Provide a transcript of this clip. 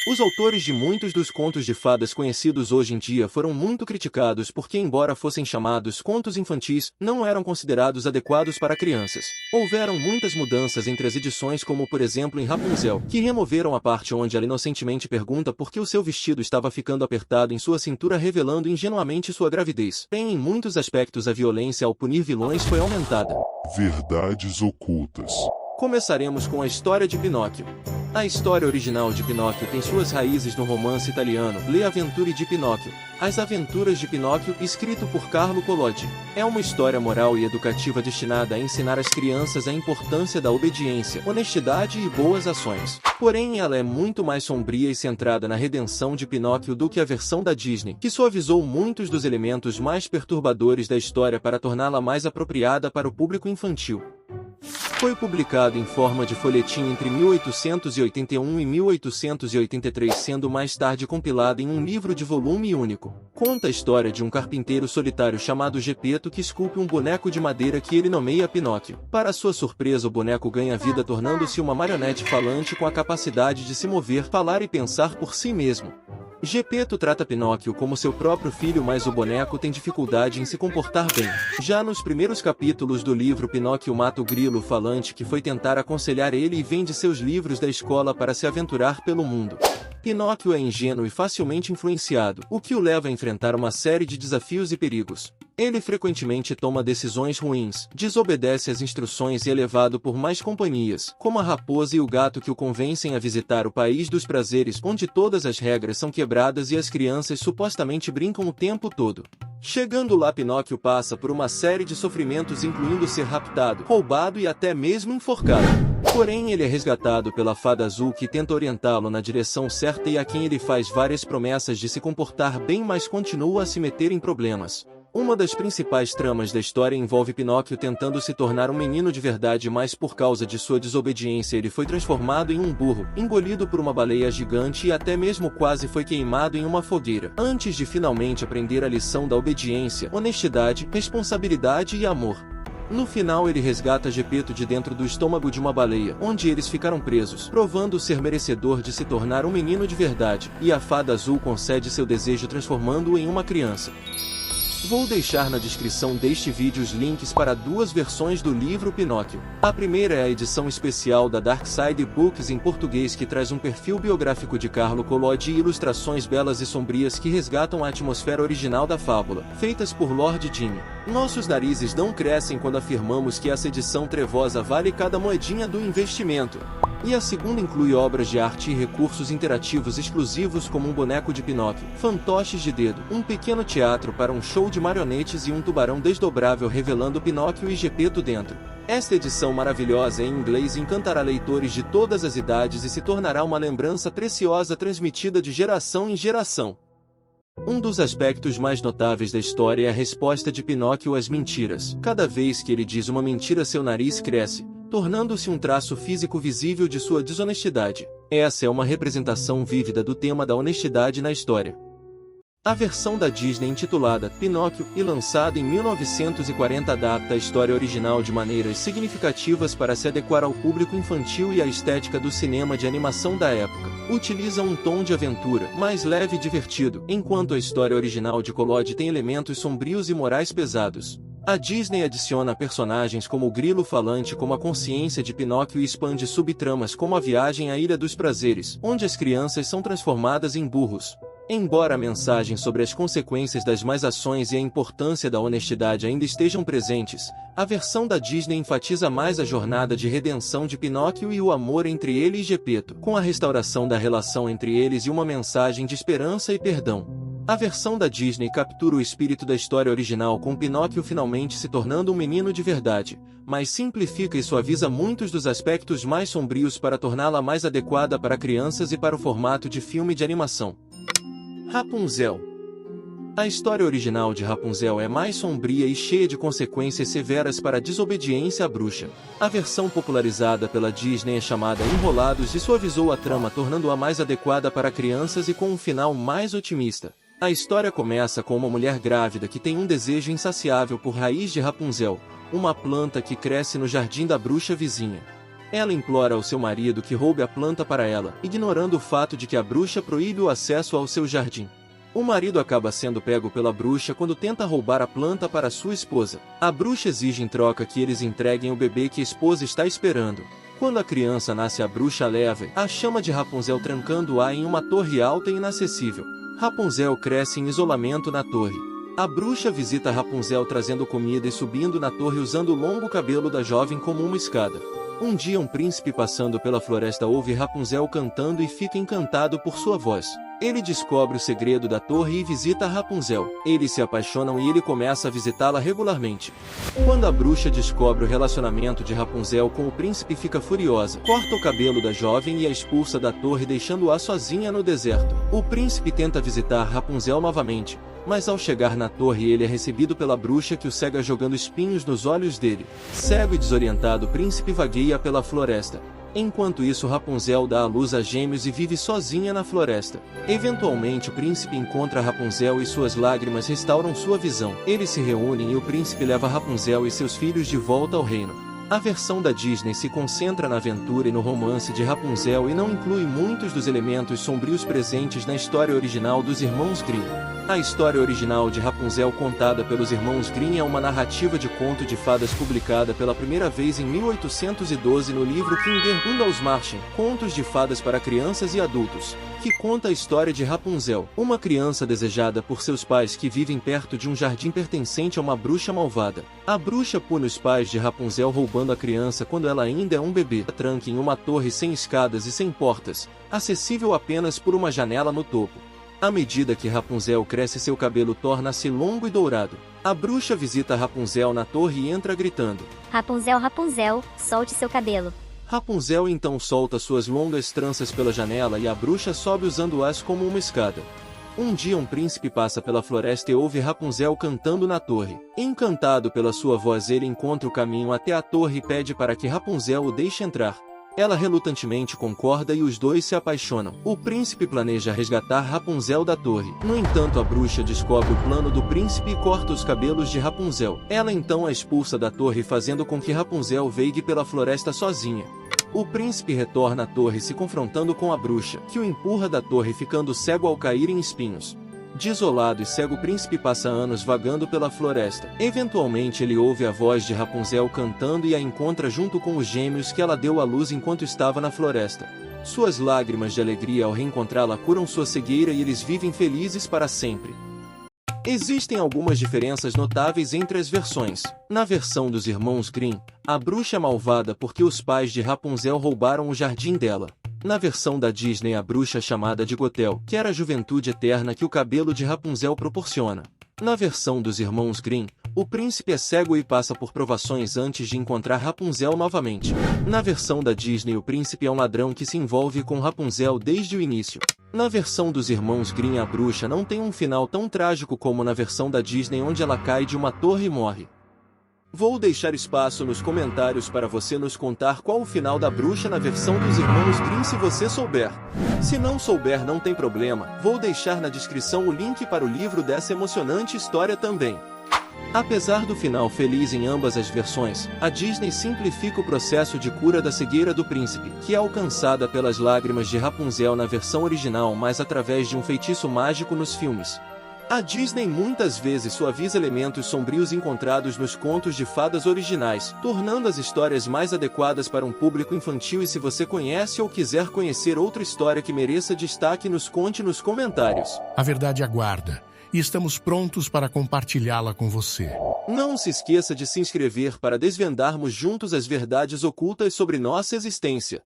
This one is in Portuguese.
Os autores de muitos dos contos de fadas conhecidos hoje em dia foram muito criticados porque, embora fossem chamados contos infantis, não eram considerados adequados para crianças. Houveram muitas mudanças entre as edições, como por exemplo em Rapunzel, que removeram a parte onde ela inocentemente pergunta por que o seu vestido estava ficando apertado em sua cintura, revelando ingenuamente sua gravidez. Em muitos aspectos, a violência ao punir vilões foi aumentada. Verdades ocultas. Começaremos com a história de Pinóquio. A história original de Pinóquio tem suas raízes no romance italiano Le Avventure di Pinocchio, As Aventuras de Pinóquio, escrito por Carlo Collodi. É uma história moral e educativa destinada a ensinar às crianças a importância da obediência, honestidade e boas ações. Porém, ela é muito mais sombria e centrada na redenção de Pinóquio do que a versão da Disney, que suavizou muitos dos elementos mais perturbadores da história para torná-la mais apropriada para o público infantil. Foi publicado em forma de folhetim entre 1881 e 1883, sendo mais tarde compilado em um livro de volume único. Conta a história de um carpinteiro solitário chamado Geppetto que esculpe um boneco de madeira que ele nomeia Pinóquio. Para sua surpresa, o boneco ganha vida tornando-se uma marionete falante com a capacidade de se mover, falar e pensar por si mesmo. Geppetto trata Pinóquio como seu próprio filho, mas o boneco tem dificuldade em se comportar bem. Já nos primeiros capítulos do livro, Pinóquio mata o grilo falante que foi tentar aconselhar ele e vende seus livros da escola para se aventurar pelo mundo. Pinóquio é ingênuo e facilmente influenciado, o que o leva a enfrentar uma série de desafios e perigos. Ele frequentemente toma decisões ruins, desobedece às instruções e é levado por mais companhias, como a raposa e o gato, que o convencem a visitar o país dos prazeres, onde todas as regras são quebradas e as crianças supostamente brincam o tempo todo. Chegando lá, Pinóquio passa por uma série de sofrimentos, incluindo ser raptado, roubado e até mesmo enforcado. Porém, ele é resgatado pela Fada Azul, que tenta orientá-lo na direção certa e a quem ele faz várias promessas de se comportar bem, mas continua a se meter em problemas. Uma das principais tramas da história envolve Pinóquio tentando se tornar um menino de verdade, mas por causa de sua desobediência ele foi transformado em um burro, engolido por uma baleia gigante e até mesmo quase foi queimado em uma fogueira, antes de finalmente aprender a lição da obediência, honestidade, responsabilidade e amor. No final, ele resgata Geppetto de dentro do estômago de uma baleia, onde eles ficaram presos, provando ser merecedor de se tornar um menino de verdade, e a Fada Azul concede seu desejo transformando-o em uma criança. Vou deixar na descrição deste vídeo os links para duas versões do livro Pinóquio. A primeira é a edição especial da Dark Side Books em português, que traz um perfil biográfico de Carlo Collodi e ilustrações belas e sombrias que resgatam a atmosfera original da fábula, feitas por Lord Jimmy. Nossos narizes não crescem quando afirmamos que essa edição trevosa vale cada moedinha do investimento. E a segunda inclui obras de arte e recursos interativos exclusivos, como um boneco de Pinóquio, fantoches de dedo, um pequeno teatro para um show de marionetes e um tubarão desdobrável revelando Pinóquio e Geppetto dentro. Esta edição maravilhosa em inglês encantará leitores de todas as idades e se tornará uma lembrança preciosa transmitida de geração em geração. Um dos aspectos mais notáveis da história é a resposta de Pinóquio às mentiras. Cada vez que ele diz uma mentira, seu nariz cresce, tornando-se um traço físico visível de sua desonestidade. Essa é uma representação vívida do tema da honestidade na história. A versão da Disney, intitulada Pinóquio e lançada em 1940, adapta a história original de maneiras significativas para se adequar ao público infantil e à estética do cinema de animação da época. Utiliza um tom de aventura, mais leve e divertido, enquanto a história original de Collodi tem elementos sombrios e morais pesados. A Disney adiciona personagens como o grilo falante como a consciência de Pinóquio e expande subtramas como a viagem à Ilha dos Prazeres, onde as crianças são transformadas em burros. Embora a mensagem sobre as consequências das más ações e a importância da honestidade ainda estejam presentes, a versão da Disney enfatiza mais a jornada de redenção de Pinóquio e o amor entre ele e Geppetto, com a restauração da relação entre eles e uma mensagem de esperança e perdão. A versão da Disney captura o espírito da história original, com Pinóquio finalmente se tornando um menino de verdade, mas simplifica e suaviza muitos dos aspectos mais sombrios para torná-la mais adequada para crianças e para o formato de filme de animação. Rapunzel. A história original de Rapunzel é mais sombria e cheia de consequências severas para a desobediência à bruxa. A versão popularizada pela Disney é chamada Enrolados e suavizou a trama, tornando-a mais adequada para crianças e com um final mais otimista. A história começa com uma mulher grávida que tem um desejo insaciável por raiz de Rapunzel, uma planta que cresce no jardim da bruxa vizinha. Ela implora ao seu marido que roube a planta para ela, ignorando o fato de que a bruxa proíbe o acesso ao seu jardim. O marido acaba sendo pego pela bruxa quando tenta roubar a planta para sua esposa. A bruxa exige em troca que eles entreguem o bebê que a esposa está esperando. Quando a criança nasce, a bruxa leva a chama de Rapunzel trancando-a em uma torre alta e inacessível. Rapunzel cresce em isolamento na torre. A bruxa visita Rapunzel trazendo comida e subindo na torre usando o longo cabelo da jovem como uma escada. Um dia um príncipe passando pela floresta ouve Rapunzel cantando e fica encantado por sua voz. Ele descobre o segredo da torre e visita Rapunzel. Eles se apaixonam e ele começa a visitá-la regularmente. Quando a bruxa descobre o relacionamento de Rapunzel com o príncipe, fica furiosa. Corta o cabelo da jovem e a expulsa da torre, deixando-a sozinha no deserto. O príncipe tenta visitar Rapunzel novamente, mas ao chegar na torre ele é recebido pela bruxa, que o cega jogando espinhos nos olhos dele. Cego e desorientado, o príncipe vagueia pela floresta. Enquanto isso, Rapunzel dá à luz a gêmeos e vive sozinha na floresta. Eventualmente, o príncipe encontra Rapunzel e suas lágrimas restauram sua visão. Eles se reúnem e o príncipe leva Rapunzel e seus filhos de volta ao reino. A versão da Disney se concentra na aventura e no romance de Rapunzel e não inclui muitos dos elementos sombrios presentes na história original dos irmãos Grimm. A história original de Rapunzel, contada pelos irmãos Grimm, é uma narrativa de conto de fadas publicada pela primeira vez em 1812 no livro Kindermärchen, Contos de Fadas para Crianças e Adultos, que conta a história de Rapunzel, uma criança desejada por seus pais que vivem perto de um jardim pertencente a uma bruxa malvada. A bruxa pune os pais de Rapunzel roubando a criança quando ela ainda é um bebê. A tranca em uma torre sem escadas e sem portas, acessível apenas por uma janela no topo. À medida que Rapunzel cresce, seu cabelo torna-se longo e dourado. A bruxa visita Rapunzel na torre e entra gritando: Rapunzel, Rapunzel, solte seu cabelo. Rapunzel então solta suas longas tranças pela janela e a bruxa sobe usando-as como uma escada. Um dia um príncipe passa pela floresta e ouve Rapunzel cantando na torre. Encantado pela sua voz, ele encontra o caminho até a torre e pede para que Rapunzel o deixe entrar. Ela relutantemente concorda e os dois se apaixonam. O príncipe planeja resgatar Rapunzel da torre. No entanto, a bruxa descobre o plano do príncipe e corta os cabelos de Rapunzel. Ela então a expulsa da torre, fazendo com que Rapunzel vague pela floresta sozinha. O príncipe retorna à torre se confrontando com a bruxa, que o empurra da torre, ficando cego ao cair em espinhos. Desolado e cego, o príncipe passa anos vagando pela floresta. Eventualmente ele ouve a voz de Rapunzel cantando e a encontra junto com os gêmeos que ela deu à luz enquanto estava na floresta. Suas lágrimas de alegria ao reencontrá-la curam sua cegueira e eles vivem felizes para sempre. Existem algumas diferenças notáveis entre as versões. Na versão dos irmãos Grimm, a bruxa é malvada porque os pais de Rapunzel roubaram o jardim dela. Na versão da Disney, a bruxa é chamada de Gothel, que era a juventude eterna que o cabelo de Rapunzel proporciona. Na versão dos irmãos Grimm, o príncipe é cego e passa por provações antes de encontrar Rapunzel novamente. Na versão da Disney, o príncipe é um ladrão que se envolve com Rapunzel desde o início. Na versão dos irmãos Grimm, a bruxa não tem um final tão trágico como na versão da Disney, onde ela cai de uma torre e morre. Vou deixar espaço nos comentários para você nos contar qual o final da bruxa na versão dos irmãos Grimm, se você souber. Se não souber, não tem problema, vou deixar na descrição o link para o livro dessa emocionante história também. Apesar do final feliz em ambas as versões, a Disney simplifica o processo de cura da cegueira do príncipe, que é alcançada pelas lágrimas de Rapunzel na versão original, mas através de um feitiço mágico nos filmes. A Disney muitas vezes suaviza elementos sombrios encontrados nos contos de fadas originais, tornando as histórias mais adequadas para um público infantil. E se você conhece ou quiser conhecer outra história que mereça destaque, nos conte nos comentários. A verdade aguarda, e estamos prontos para compartilhá-la com você. Não se esqueça de se inscrever para desvendarmos juntos as verdades ocultas sobre nossa existência.